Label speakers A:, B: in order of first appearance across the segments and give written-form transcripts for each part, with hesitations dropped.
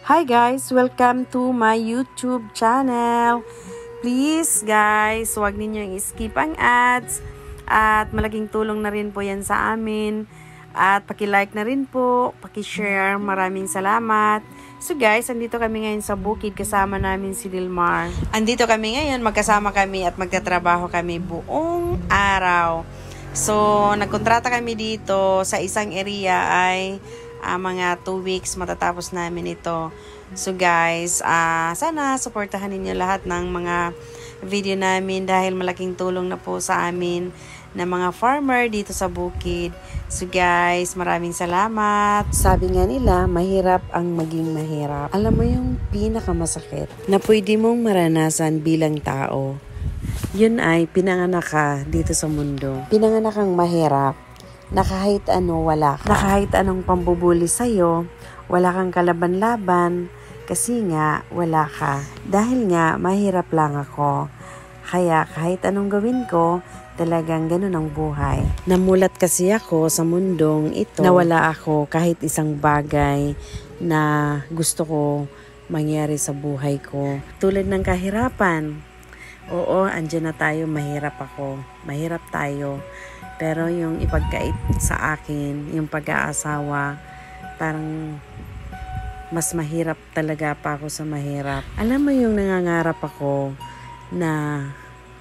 A: Hi guys! Welcome to my YouTube channel. Please guys, huwag ninyong skip ang ads. At malaking tulong na rin po yan sa amin. At paki-like na rin po, paki-share. Maraming salamat. So guys, andito kami ngayon sa bukid. Kasama namin si Dilmar. Andito kami ngayon, magkasama kami at magtatrabaho kami buong araw. So, nagkontrata kami dito sa isang area ay mga 2 weeks matatapos namin ito. So guys, sana suportahan ninyo lahat ng mga video namin dahil malaking tulong na po sa amin na mga farmer dito sa bukid. So guys, maraming salamat. Sabi nga nila, mahirap ang maging mahirap. Alam mo yung pinakamasakit na pwede mong maranasan bilang tao. Yun ay pinanganak ka dito sa mundo. Pinanganak kang mahirap. Na kahit ano wala ka. Na kahit anong pambubuli sa'yo, wala kang kalaban-laban kasi nga wala ka. Dahil nga mahirap lang ako. Kaya kahit anong gawin ko, talagang ganun ang buhay. Namulat kasi ako sa mundong ito. Nawala ako kahit isang bagay na gusto ko mangyari sa buhay ko. Tulad ng kahirapan. Oo, andyan na tayo, mahirap ako. Mahirap tayo. Pero yung ipagkait sa akin, yung pag-aasawa, parang mas mahirap talaga pa ako sa mahirap. Alam mo yung nangangarap ako na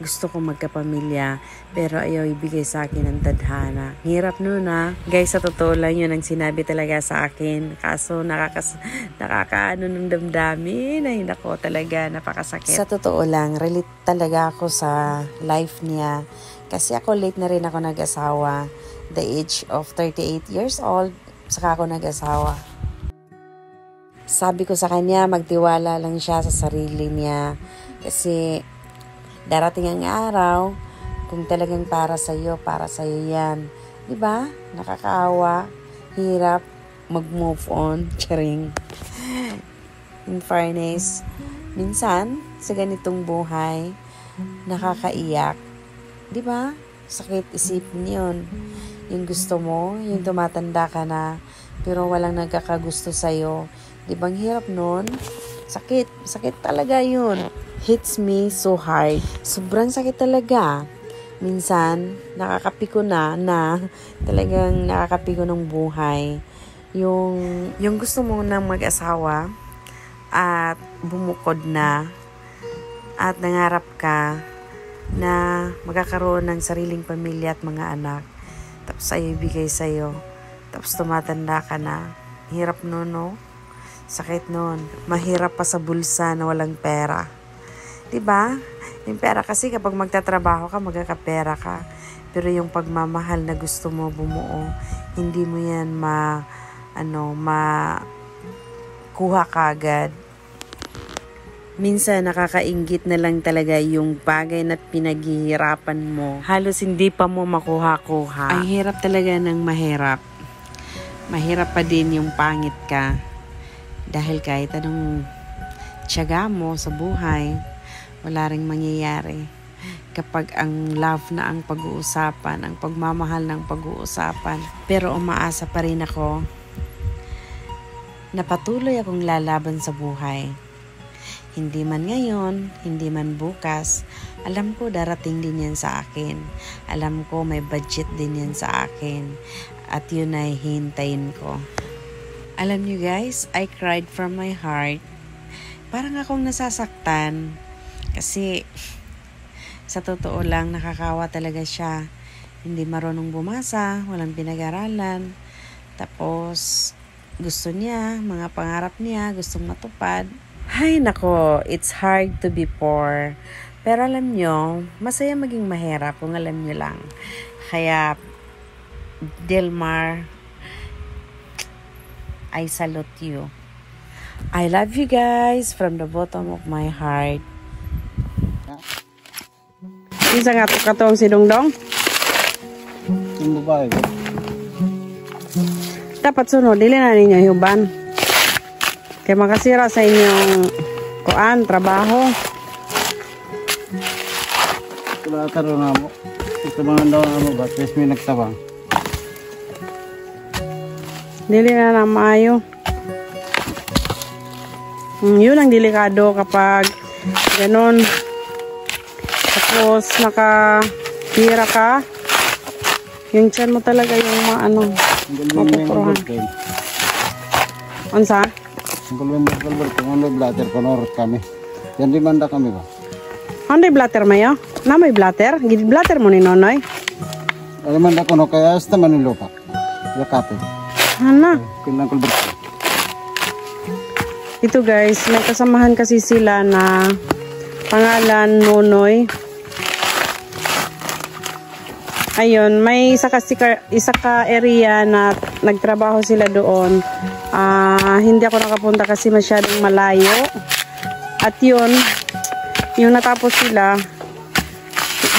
A: gusto ko magkapamilya, pero ayaw ibigay sa akin ng tadhana. Hirap nun Guys, sa totoo lang yun ang sinabi talaga sa akin. Kaso nakakaano ng damdamin. Ay nako, talaga napakasakit. Sa totoo lang, relate talaga ako sa life niya. Kasi ako late na rin ako nag-asawa. The age of 38 years old, saka ako nag-asawa. Sabi ko sa kanya, magtiwala lang siya sa sarili niya. Kasi darating ang araw, kung talagang para sa'yo yan. Diba? Nakakaawa, hirap, mag-move on, charing. In fairness, minsan, sa ganitong buhay, nakakaiyak. Diba? Sakit isipin yun. Yung gusto mo, yung tumatanda ka na, pero walang nagkakagusto sa'yo. Diba ang hirap nun? Sakit talaga yun. Hits me so hard. Sobrang sakit talaga. Minsan, nakakapiko na talagang nakakapiko ng buhay. Yung gusto mo nang mag-asawa at bumukod na at nangarap ka na magkakaroon ng sariling pamilya at mga anak. Tapos ayaw ibigay sa'yo. Tapos tumatanda ka na. Hirap nun, no? Sakit nun. Mahirap pa sa bulsa na walang pera. Diba? Yung pera kasi kapag magtatrabaho ka, magkakapera ka. Pero yung pagmamahal na gusto mo bumuo, hindi mo yan kuha ka agad. Minsan nakakainggit na lang talaga yung bagay na pinaghihirapan mo. Halos hindi pa mo makuha-kuha. Ang hirap talaga ng mahirap. Mahirap pa din yung pangit ka. Dahil kahit anong tiyaga mo sa buhay, wala ring mangyayari. Kapag ang love na ang pag-uusapan, ang pagmamahal ng pag-uusapan. Pero umaasa pa rin ako na patuloy akong lalaban sa buhay. Hindi man ngayon, hindi man bukas, alam ko darating din yan sa akin. Alam ko may budget din yan sa akin. At yun ay hintayin ko. Alam nyo guys, I cried from my heart. Parang akong nasasaktan. Kasi sa totoo lang, nakakawa talaga siya. Hindi marunong bumasa, walang pinag-aralan. Tapos gusto niya, mga pangarap niya, gustong matupad. Hay nako, it's hard to be poor. Pero alam nyo, masaya maging mahirap kung alam nyo lang. Kaya, Dilmar, I salute you. I love you guys from the bottom of my heart. Isa nga ito katong sinungdong?
B: Yung babae ko.
A: Dapat sunod, dili na ninyo huban. Kaya makasira sa inyong trabaho.
B: Ito taro na mo. Ito mga daw na mo ba? Tres may nagtabang.
A: Dili na maayo. Yun ang delikado kapag ganon. Tapos nakatira ka, yung tiyan mo talaga yung mapupuruhan. Ansa?
B: Ang kalbar kung ano blatter konorot kami. Yan di manda kami ba?
A: Ano blatter mayo? Na may blatter? Blatter mo ni Nonoy?
B: Ay manda kono kaya hasta manilupa. Yakapin.
A: Ano?
B: Kinang kalbar.
A: Ito guys, may kasamahan kasi sila na pangalan Nonoy. Ayun, may isa ka area na nagtrabaho sila doon. Hindi ako nakapunta kasi masyadong malayo. At yun, yung natapos sila,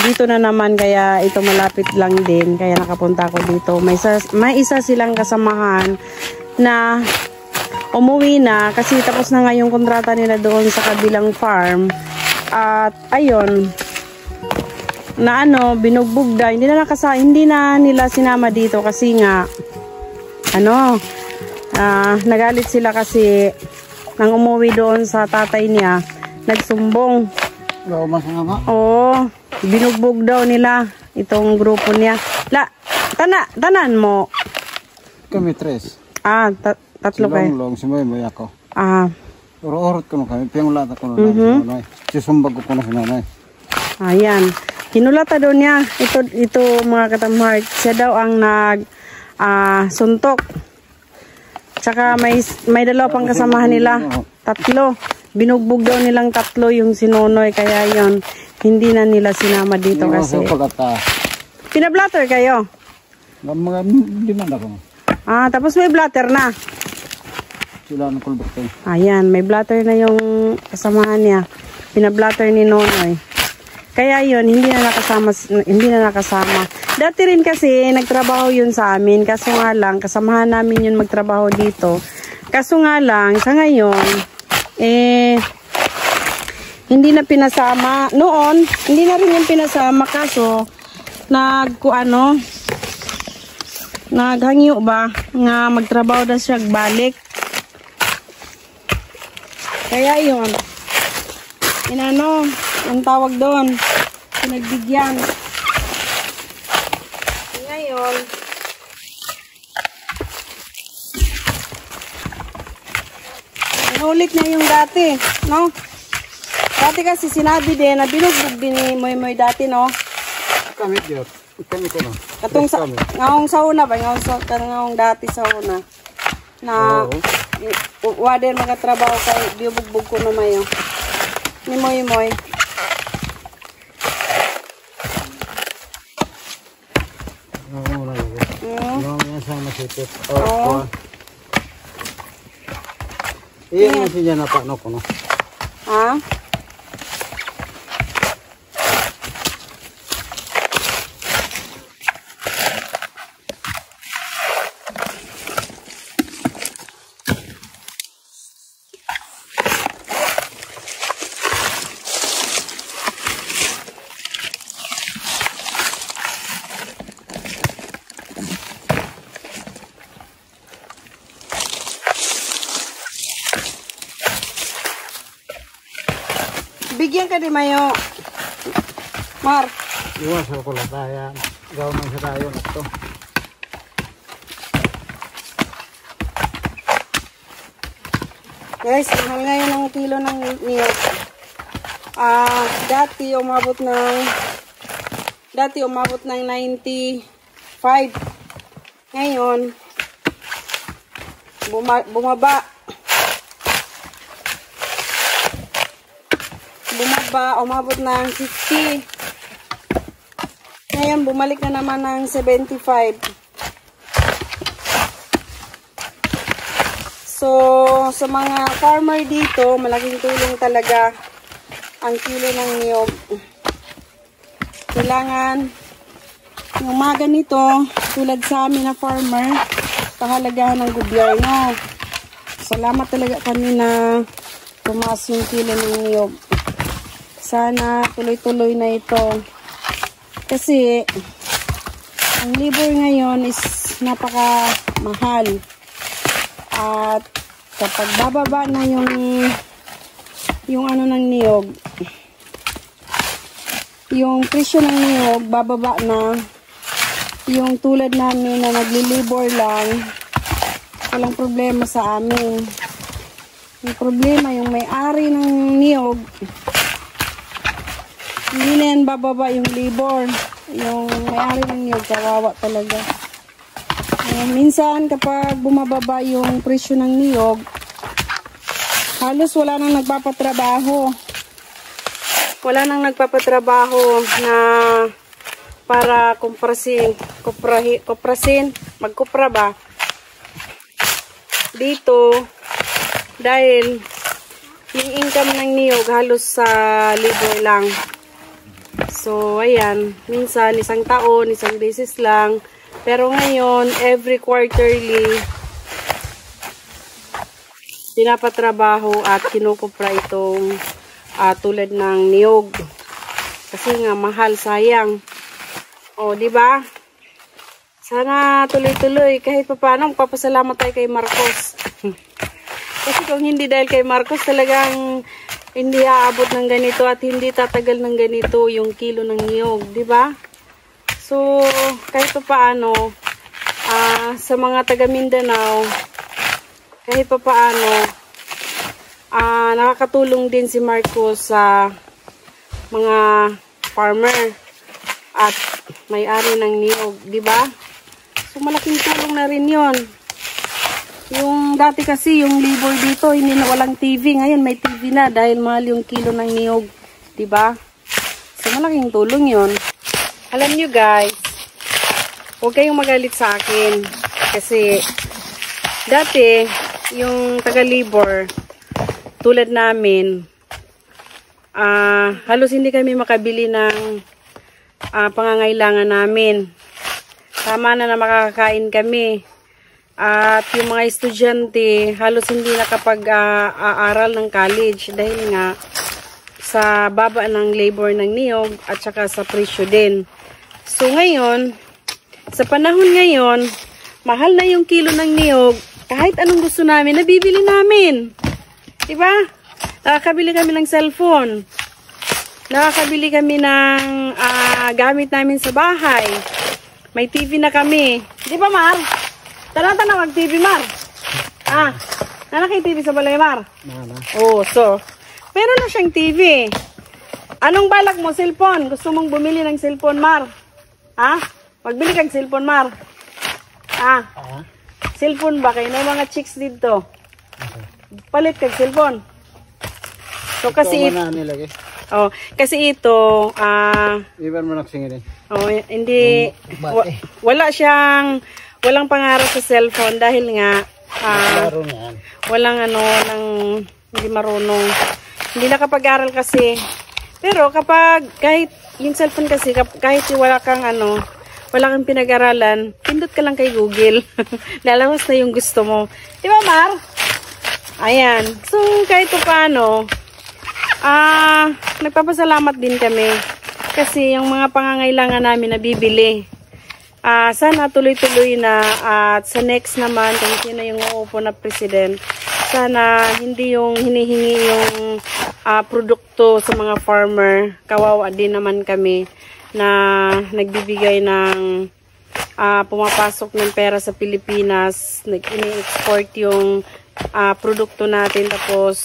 A: dito na naman, kaya ito malapit lang din. Kaya nakapunta ako dito. May isa silang kasamahan na umuwi na kasi tapos na nga yung kontrata nila doon sa kabilang farm. At ayun, na binugbog na, hindi na nila sinama dito kasi nga nagalit sila kasi nang umuwi doon sa tatay niya, nagsumbong. Oo, binugbog daw nila itong grupo niya. Tanan mo?
B: Kami tres.
A: Tatlo kayo.
B: Silong si Moy ako. Uro-urot ko na kami, piyang lata ko na si Nonoy. Sisumbag ko na si Nonoy.
A: Ayan. Hinulata daw niya, ito mga katamhart, siya daw ang suntok. Tsaka may dalawa pang kasamahan nila, 3. Binugbog daw nilang 3 yung sinonoy, kaya yon hindi na nila sinama dito kasi. Pinablatter kayo?
B: Mga dimanda ko.
A: Tapos may blatter na.
B: Sila ng kulberte.
A: Ayan, may blatter na yung kasamahan niya. Pinablatter ni Nonoy. Kaya yun, hindi na nakasama. Dati rin kasi, nagtrabaho yun sa amin. Kaso nga lang, kasamahan namin yun magtrabaho dito. Kaso nga lang, sa ngayon, hindi na pinasama. Noon, hindi na rin yung pinasama. Kaso, naghangyo ba, nga magtrabaho na siya, balik. Kaya yun, ang tawag doon, pinagbigyan. Ngayon, inulit na yung dati, no? Dati kasi sinabi din na binugbog din ni Moy dati, no?
B: Kami yun. Kami ko na.
A: Katong ngawong sa una ba? Ngawong dati sa una. Na, wader magatrabaho kay binugbog ko na mayo. Ni Moy.
B: Iyan na siya na paano ko, no?
A: Bigyan ka di mayo. Mar.
B: Iwas ako lang tayo. Gawin mo sa tayo na ito.
A: Guys, mahal ngayon ang kilo ng niyog. Dati umabot ng 95. Ngayon, bumaba, umabot ng 50. Ngayon, bumalik na naman ng 75. So, sa mga farmer dito, malaking tulong talaga ang kilo ng niyog. Kailangan yung mga ganito, tulad sa amin na farmer, pahalagahan ng gobyerno. Salamat talaga kami na tumaas yung kilo ng niyog. Sana tuloy-tuloy na ito. Kasi, ang labor ngayon is napaka mahal. At kapag bababa na yung yung ano ng niyog. Yung presyo ng niyog, bababa na. Yung tulad namin na naglilibor lang, walang problema sa amin. Yung problema, yung may-ari ng niyog, hindi na yan bababa yung libor. Yung may-ari ng niyog, kawawa talaga. Minsan, kapag bumababa yung presyo ng niyog, halos wala nang nagpapatrabaho. Wala nang nagpapatrabaho na para magkupra ba dito, dahil yung income ng niyog halos sa libre lang. So ayan, minsan isang taon, isang beses lang, pero ngayon every quarterly pinapatrabaho at kinukupra itong tulad ng niyog, kasi nga mahal, sayang. O, di ba? Sana tuloy-tuloy. Kahit paano, magpapasalamat tayo kay Marcos. Kasi kung hindi dahil kay Marcos, talagang hindi aabot ng ganito at hindi tatagal ng ganito yung kilo ng niyog, di ba? So, kahit paano, sa mga taga Mindanao, kahit paano, nakakatulong din si Marcos sa mga farmer at may-ari ng niyog, di ba? So malaking tulong na rin 'yon. Yung dati kasi yung libor dito hindi na, walang TV, ngayon may TV na dahil mahal yung kilo ng niyog, di ba? So malaking tulong 'yon. Alam niyo guys, huwag kayong magalit sa akin kasi dati yung taga-libor tulad namin, halos hindi kami makabili ng pangangailangan namin. Tama na makakakain kami. At yung mga estudyante halos hindi nakapag-aaral ng college dahil nga sa baba ng labor ng niyog at saka sa presyo din. So ngayon, sa panahon ngayon, mahal na yung kilo ng niyog. Kahit anong gusto namin, nabibili namin. Diba? Nakakabili kami ng cellphone. Nakakabili kami ng gamit namin sa bahay. May TV na kami. Di ba, Mar? Tara na mag-TV, Mar. TV sa balay, Mar? Oh, so, meron na siyang TV. Anong balak mo, cellphone? Gusto mong bumili ng cellphone, Mar? Magbili kang cellphone, Mar. Cellphone ba? Kayo na mga chicks dito. Palit kang cellphone. So, kasi kasi ito, hindi, walang pangarap sa cellphone dahil nga, hindi marunong, hindi nakapag-aral kasi. Pero kahit yung cellphone kasi, kahit wala kang pinag-aralan, pindot ka lang kay Google. Lalabas na yung gusto mo. Di ba, Mar? Ayan. So, kahit paano, nagpapasalamat din kami kasi yung mga pangangailangan namin nabibili. Sana tuloy-tuloy na at sa next naman kung sino yung uupo na president, sana hindi yung hinihingi yung produkto sa mga farmer. Kawawa din naman kami na nagbibigay ng pumapasok ng pera sa Pilipinas, ini-export yung produkto natin, tapos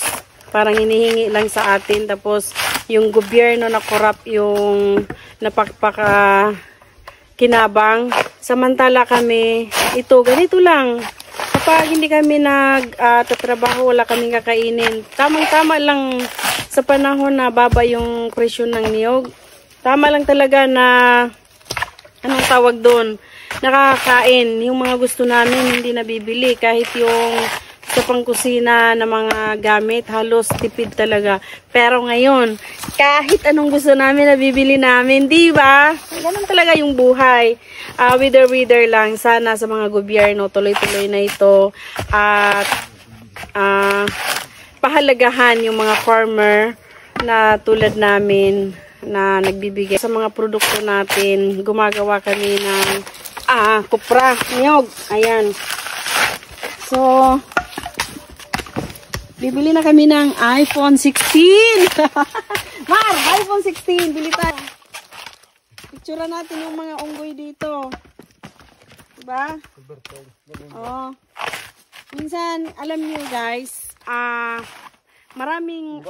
A: parang hinihingi lang sa atin, tapos yung gobyerno na corrupt yung kinabang. Samantala kami, ganito lang. Kapag hindi kami nagtatrabaho, wala kaming kakainin. Tamang-tama lang sa panahon na baba yung presyo ng niyog. Tama lang talaga na, anong tawag doon, nakakain. Yung mga gusto namin hindi nabibili. Kahit yung sa pangkusina na mga gamit, halos tipid talaga. Pero ngayon, kahit anong gusto namin, nabibili namin, di ba? Ganun talaga yung buhay. Wither lang. Sana sa mga gobyerno, tuloy-tuloy na ito. At pahalagahan yung mga farmer na tulad namin na nagbibigay sa mga produkto natin. Gumagawa kami ng kupra, niyog. Ayan. So, Bibili na kami ng iPhone 16. Mar, iPhone 16. Bili tayo. Picture natin yung mga unggoy dito. Diba? Oh. Minsan, alam niyo guys, maraming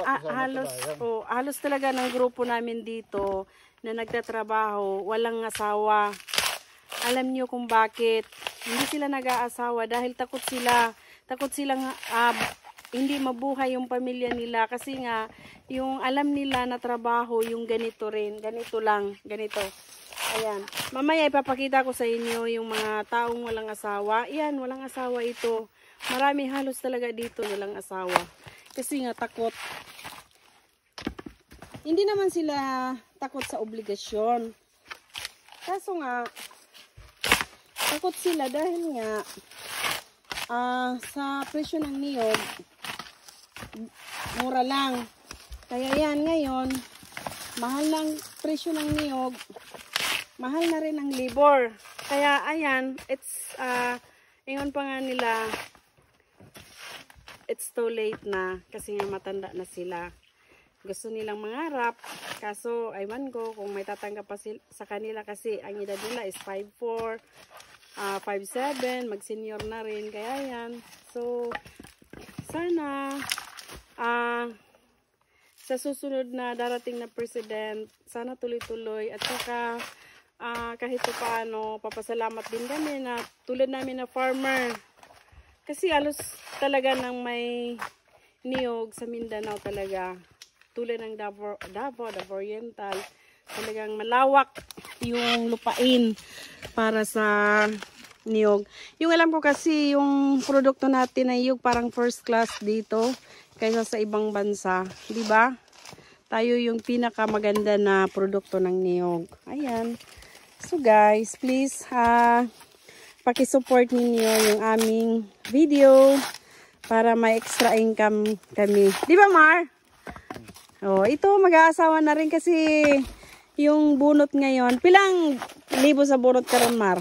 A: halos talaga ng grupo namin dito na nagtatrabaho, walang asawa. Alam niyo kung bakit hindi sila nag-aasawa dahil takot silang hindi mabuhay yung pamilya nila kasi nga yung alam nila na trabaho yung ganito rin, ganito lang, ganito. Ayan. Mamaya ipapakita ko sa inyo yung mga taong walang asawa. Ayan, walang asawa ito. Marami halos talaga dito walang asawa. Kasi nga takot. Hindi naman sila takot sa obligasyon. Kaso nga takot sila dahil nga sa presyo ng niyog mura lang. Kaya yan ngayon, mahal ng presyo ng niyog, mahal na rin ang labor. Kaya ayan, ingon pa nga nila, it's too late na kasi nga matanda na sila. Gusto nilang mangarap, kaso aywan ko kung may tatanggap pa sa kanila kasi ang edad nila is 5'4", 5'7", mag-senior na rin. Kaya yan, so sana sa susunod na darating na president, sana tuloy-tuloy at saka kahit paano papasalamat din kami na tulad namin na farmer. Kasi alos talaga nang may niyog sa Mindanao talaga. Tulad ng Davao Oriental. Talagang malawak yung lupain para sa niyog. Yung alam ko kasi yung produkto natin na niyog parang first class dito kaysa sa ibang bansa. Diba? Tayo yung pinakamaganda na produkto ng niyog. Ayan. So guys, please paki-support ninyo yung aming video para may extra income kami. Di ba, Mar? Oh, ito mag-aasawa na rin kasi yung bunot ngayon. Pilang libo sa bunot karon, Mar?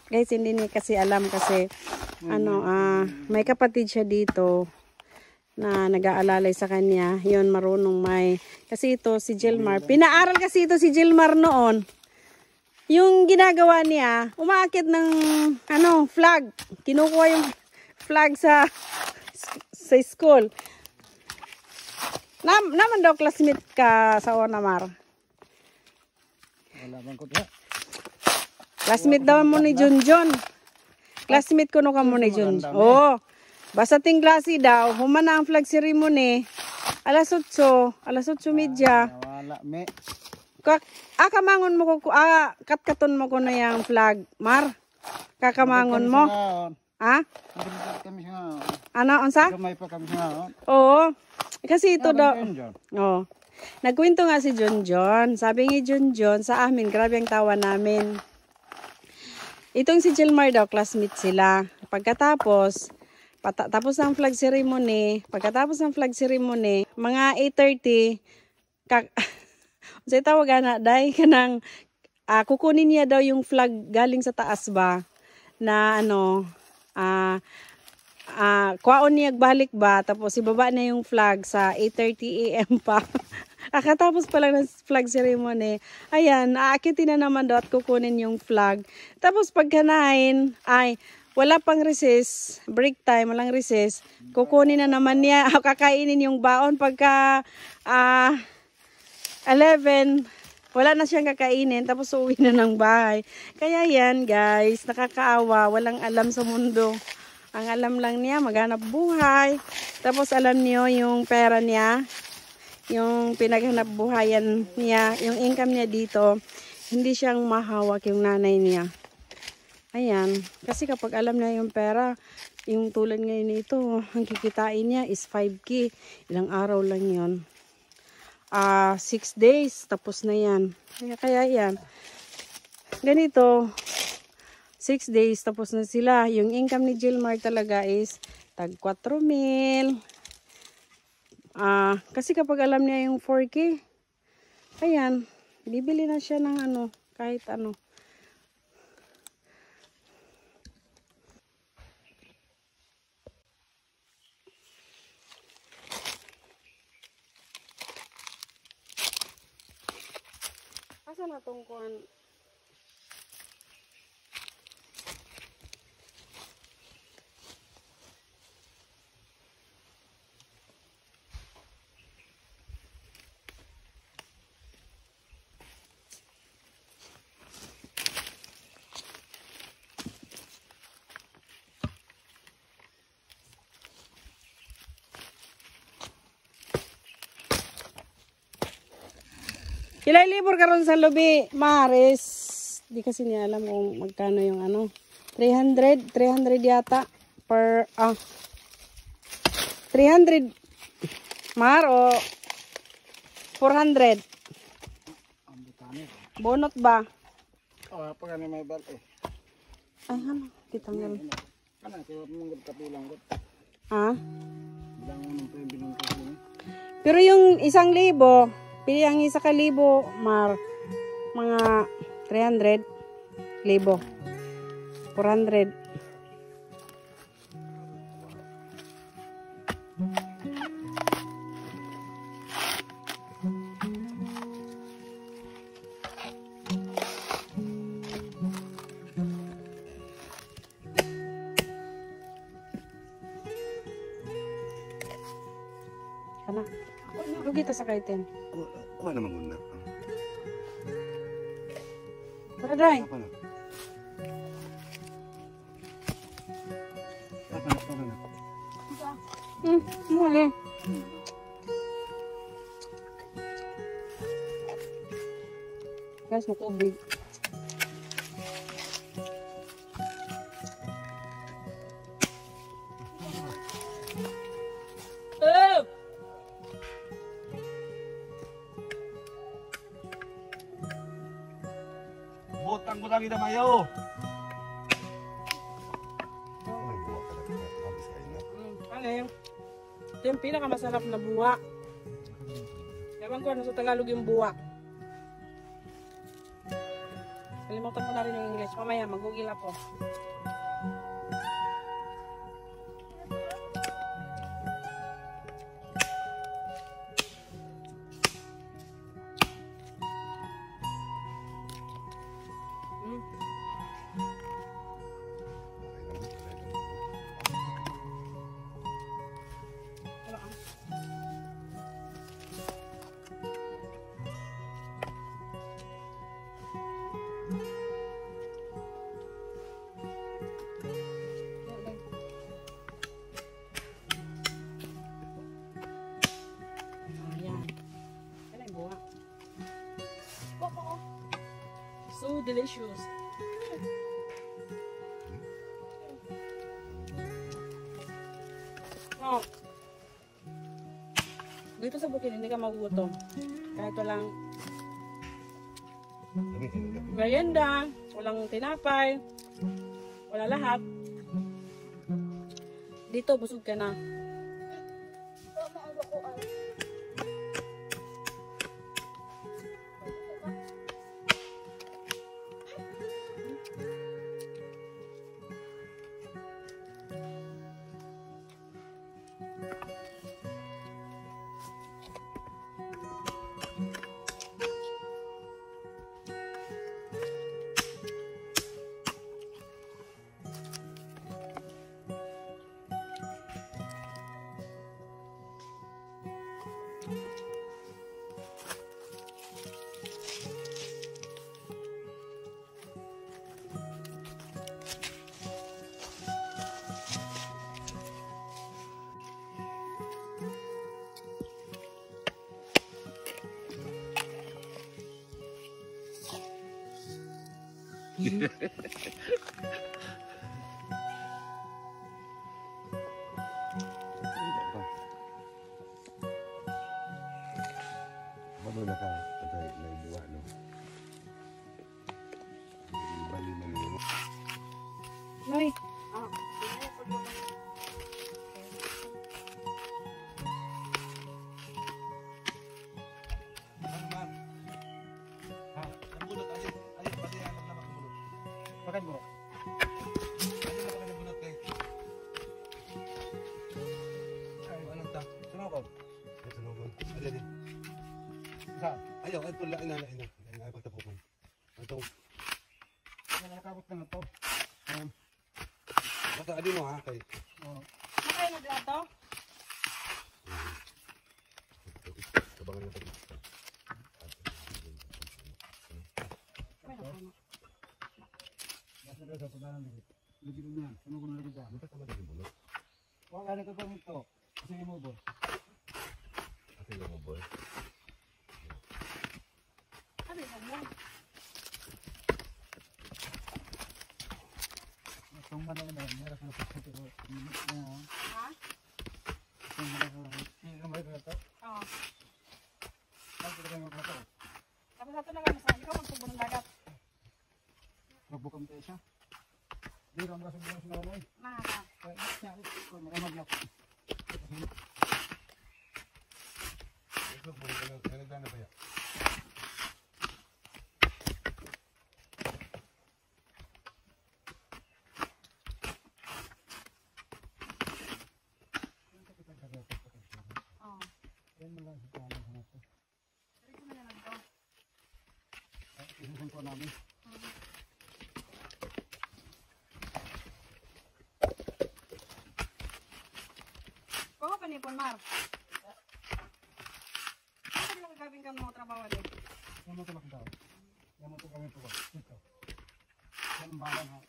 A: Guys, hindi ni kasi alam kasi may kapatid siya dito na nag-aalalay sa kanya. Yun, marunong may. Kasi ito si Jilmar. Pinaaral kasi ito si Jilmar noon. Yung ginagawa niya, umaakit ng flag. Kinukuha yung flag sa school. Naman daw classmate ka sa Onamar.
B: Wala bang ko diha.
A: Classmate daw mo ni Junjun. Classmate ko no ka mo ni Junjun. Oh. Basta ting klase daw, humana ang flag ceremony. Alas 8:30.
B: Wala me.
A: Kamangon mo ko, katkaton mo ko na yung flag, Mar. Kakamangon mo. Ha? Ano, unsa?
B: May pa kami nga.
A: Oo. Kasi ito daw. Oo. Nagkwento nga si Junjun. Sabi ni Junjun sa amin, grabe ang tawa namin. Itong si Jilmar daw, classmate sila. Pagkatapos ng flag ceremony, mga 8:30, sa tawagan na, dahil kanang, kukunin niya daw yung flag galing sa taas ba, na kuwaon niya balik ba, tapos ibaba na yung flag sa 8:30 AM pa. Akatapos pa lang ng flag ceremony, ayan, aakitin na naman daw at kukunin yung flag. Tapos pagkanain, wala pang recess, break time, walang recess, kukunin na naman niya, kakainin yung baon pagka 11, wala na siyang kakainin, tapos uwi na ng bahay. Kaya yan guys, nakakaawa, walang alam sa mundo. Ang alam lang niya, maghanap buhay. Tapos alam niyo yung pera niya, yung pinaghanap buhayan niya, yung income niya dito, hindi siyang mahawak yung nanay niya. Ayan, kasi kapag alam niya yung pera, yung tulad ngayon nito, ang kikitain niya is 5K. Ilang araw lang yun. 6 days, tapos na yan. Kaya yan. Ganito, 6 days, tapos na sila. Yung income ni Jilmar talaga is tag 4,000. Kasi kapag alam niya yung 4K, ayan, bibili na siya ng kahit ano. Asa na tong kuan? Kilay libur karon sa lubi, Maris. Di kasi niya alam kung magkano yung ano. 300 yata per 300 Mar o 400. Bonot ba?
B: Oh, pag ano may bal eh.
A: Ay, ano? Kitanggal.
B: Ano, kaya mong kapilang ko.
A: Ha?
B: Bilang mo nung pinong kapilang.
A: Pero yung 1,000, pili ang 1,000, Mar. Mga 300,000. 400. Kana. Rugi ta sa kaitin.
B: Kuha naman muna.
A: Tara, Day.
B: Apa na?
A: Muli. Guys, makubig.
B: Butang ko lagi na mayo.
A: Ano ito yung pinakamasarap na buwa. Ewan ko ano sa Tagalog yung buwa. Kalimutan ko na rin yung English. Mamaya mag-google ako. So delicious. Oh. Dito sa bukid hindi ka magugutom. Kahit walang merienda, walang tinapay, wala lahat. Dito busog ka na.
C: Bago na ka, patay na buwa, no? Bali man yun.
A: Nay.
B: Makan mo. Anong ta? Sunog ko.
C: Ay, sunugon. Alin din.
B: Saan?
C: Ayaw, ay pula, ina. Ay, pagtapok
B: to.
C: Basta adi mo ha kay.
B: Oh.
A: Makain na dito?
C: Kabangan na tayo.
B: Basta daw sa pagdanan dito. Lagi dulu yan. Ano ko na lagi dyan?
C: Buta ka magiging bulot.
B: Huwag ka nito pang ito. Kasi mo bo.
C: Kasi yung mo boy.
A: Ano yun mo?
B: Itong mana na yan. Meron ka na sa ito.
A: Ha?
B: Itong mana na yan. Hindi ka may ito.
A: Oo.
B: Bakit ka may ito?
A: Tapos ito na kami sa ikaw, magtubo ng dagat.
B: Magbukam tayo siya. Di ram ra sa mga noy.
A: Nakaka.
B: Siya ko maramag lang.
C: Ito po kanang na ba ya?
A: Oo.
B: Yan mo lang sa kanan sa nato.
A: Pero kung na lang to.
B: Isusun ko namin.
A: Kung pa ni Mar? Ano lang gagawin ka mo trabaho din?
B: Yan mo ito daw. Yan mo ito kami po. Ito. Yan ang balang ha.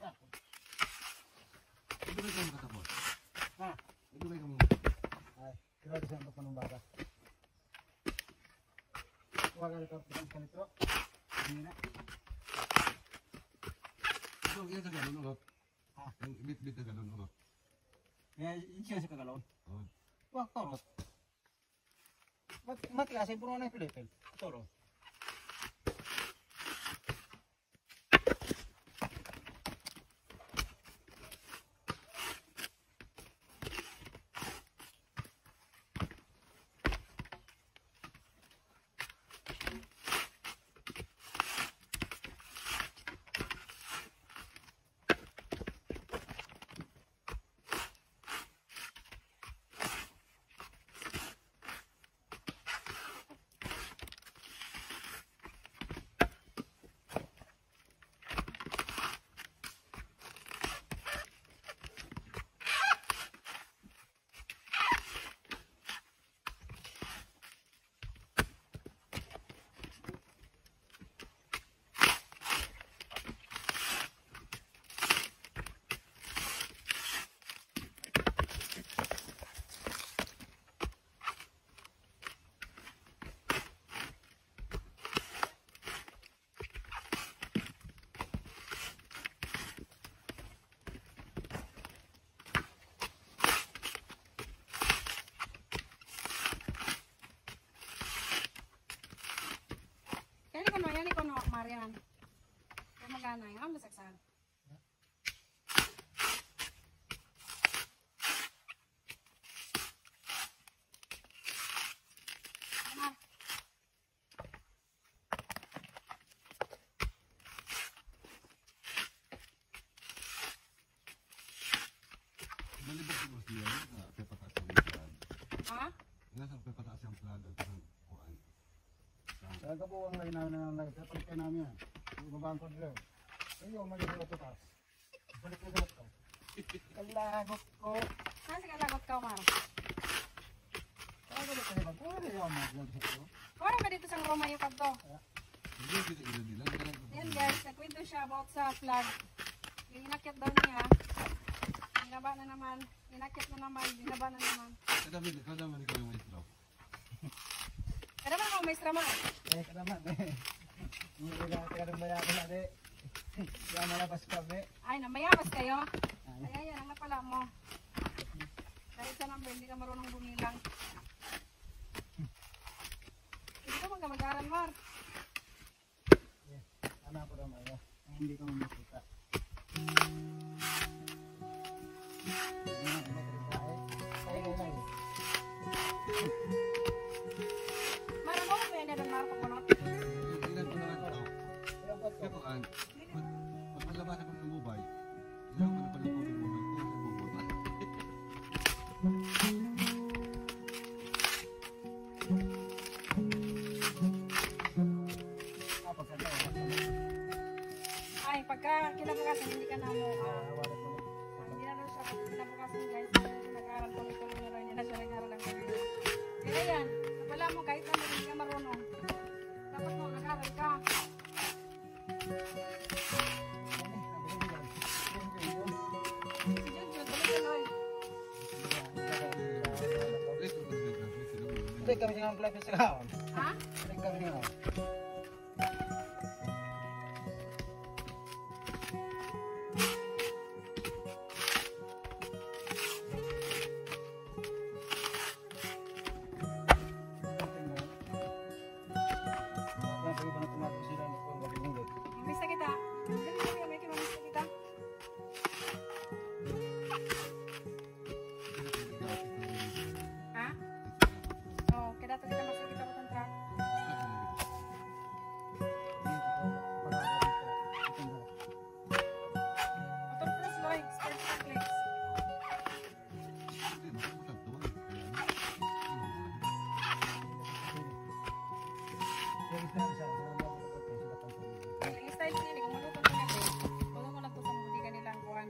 C: Ito ba yung katapos?
B: Ha?
C: Ito ba yung
B: Ay, kaya siya ang panong baga. Huwag ka ito kanito. Hindi na.
C: ito yung tagalon ulo?
B: Ha?
C: Yung bit-bit tagalon ulo?
B: Kaya siya sa kagalon.
C: Oo.
B: Wag torot. Mati kasi puno na yung Pilipin. Torot.
A: Yan ko no, Marian. Kung magana yun, ang masaksan.
C: Malibag ko mas niya na pepataas yung plan.
A: Ha?
C: Nasa pepataas yung plan at ang kuhaan.
B: Kaya ka po ang lain namin na nagkapalit kayo namin yan. Ibabaan ko nila. Ayun, magiging ito taas. Balik na ito. Kalagot ko.
A: Saan sa kalagot ka, Mar?
B: Kalagot ko nila. Kung ano yung mag-vlog ito?
A: Kung ba dito sa Roma yung kanto?
C: Hindi kita ilo nila.
A: Yan guys, nagkwento siya about sa flag. Yung inakyat daw niya. Binaba na naman. Inakyat na naman. Binaba na naman.
C: Kada man ikaw yung maestro.
A: Kada ba naman maestra mo?
B: Eh, kanaman eh. Hindi ko lang kaya ng bayakan na de. Kaya malabas kami.
A: Ay, namayabas kayo. Ay, yan, ang napala mo. Kahit sa number, hindi ka marunong bumilang. Hindi ka mag-aral, Mar.
B: Anak ko naman ya. Hindi ko makita.
A: Mar, ano ba yan na Mar papunot?
C: Ilan ko na lang ito. Kaya ko ang pagpalabasan ko ng mobile. Ilan ko na pala po ng mobile. Kaya ko bubot.
A: Ay, pagka kinabukasan, hindi ka na mo, hindi na siya kinabukasan guys, nag-aaral tuloy-tuloy na rin, hindi na siya nag-aaral ng ganito. Kaya yan, wala mo kahit ano, hindi ka marunong. Dapat mo, nag-aaral ka. Si Junjun, tuloy-tuloy.
B: Hindi kami sinang klase sila.
A: Ha?
B: Hindi kami sinang.
A: Mamisa kita. Dali, may mamisa kita. Ha? Oo, kaya dato kita masuk kita ko truck. Motor plus Loy, spare complex. Ang style niya, hindi ko malutong ka natin. Bago mo lang ito sa mudi ka nilang kuhan.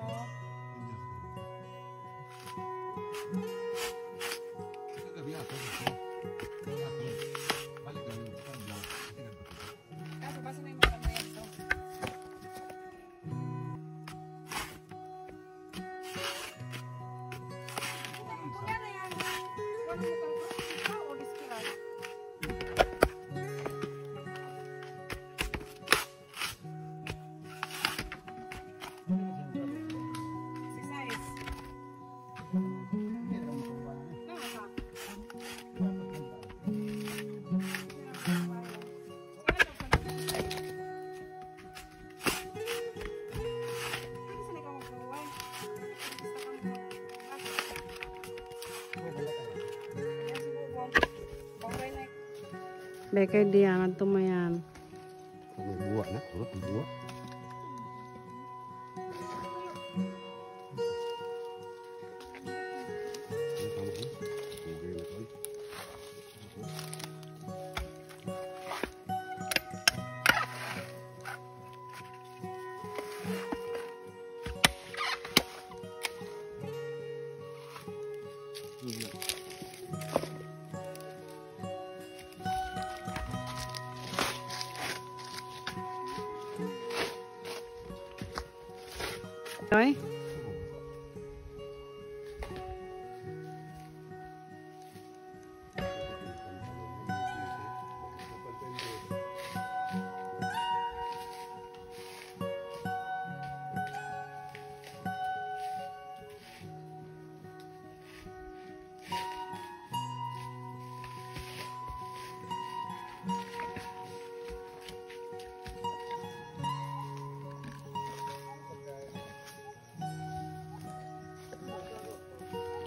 A: Oo. Kaso basta may mga kamayag to. Kuya na yan. Kuha mo ka ito o diskiral? Si size. Beke dia ang tumayan.
C: Buat nak, buat.
A: Loy?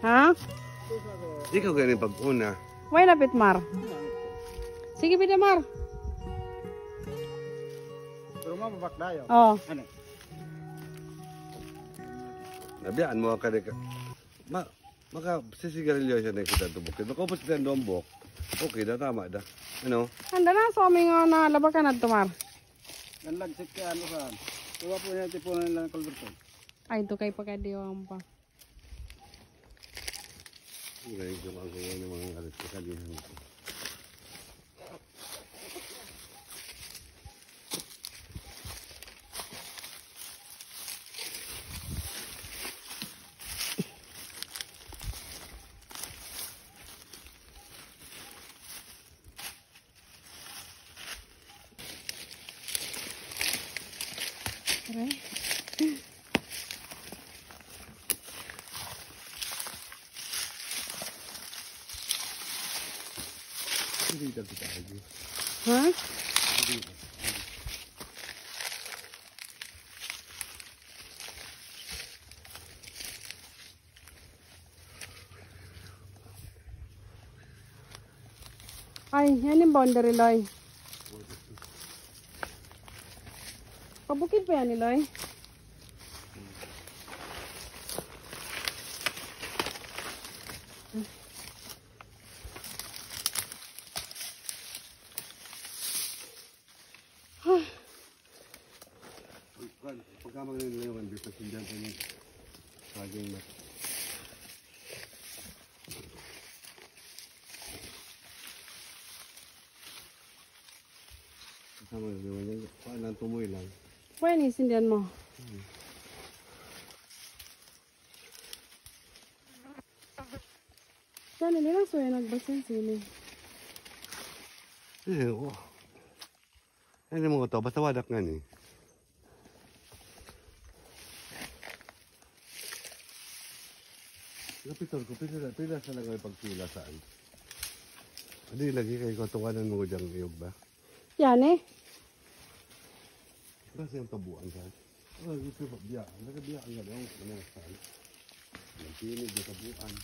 A: Ha?
C: Ikaw ganyan pag-una.
A: Why lapit Mar? Sige pida Mar.
B: Pero mababak dayo.
A: Oh.
B: Ano?
C: Nabiyaan mo ka ka. Maka sisigarilyo siya na kita tubok. Makupos kita ang dombok. Okay na, tama da. Ano?
A: Handa na sa aming nalabakan na Mar.
B: Nanlagsik ka ano saan? Tuwa po niya tipunan lang ng kalberto.
A: Ay, ito kay pagkadiwang pa.
C: Ngayon ko ang kaya ng mga alis ko kalihan ko.
A: Aray.
C: Hindi ka kita lagi.
A: Ha? Ay, yan yung boundary, Loy. Pabukid pa yan ni Loy.
C: pagka magnilayawan dito, sindihan ko yung saging na. Pagka magnilayawan yan, paano tumoy lang.
A: Pwede ni sindihan mo. Sana nila so yan nagbasin sini.
C: Oo. Ano mga to, basta wadak nga ni. Kapitor ko, pila sa lang ay pagpila saan. Ano lagi kayo katuwanan mo dyan iyog ba?
A: Yan eh.
C: Kasi yung tabuan saan. Oh, gusto ba biya? Nagbiya ang gano'n. Ano saan? Nagpinig yung tabuan.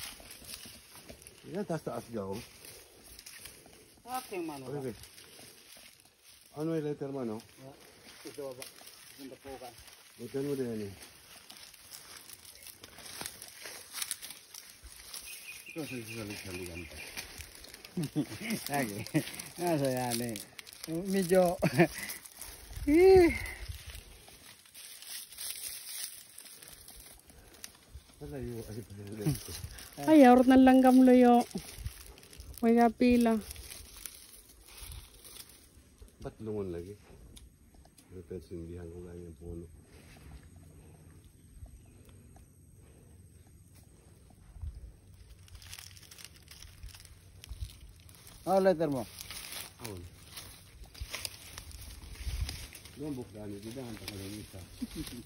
C: Yan, taas gaw.
B: Aking mano.
C: Okay. Ano yung letter man, no?
B: Ito ba? Ganda po ka.
C: Bukan mo din eh. Ito sa salik-salikan pa.
B: Lagi. Nasa yan eh. Medyo...
C: Malayo ay pala.
A: Ay, orot na langgam loyo. May kapila.
C: Ba't lungon lagi? Ito sindihan ko lang yung puno.
B: letter mo.
C: Awon. Lumbok dami, didahan pa ka lang isa.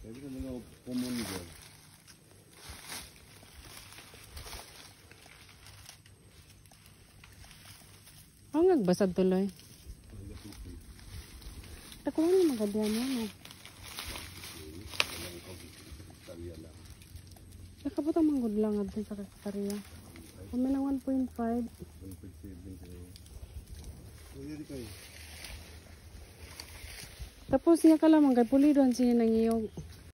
C: Sabi ko mga pumunigol.
A: Ang nagbasad tuloy. Ako lang yung magadihan mo, no? Nakabot ang manggod lang at sa kakariya. Kami ng 1.5.
C: 1.7 kayo. Pwede kayo.
A: Tapos niya ka lamang kay pulido ang sinang iyong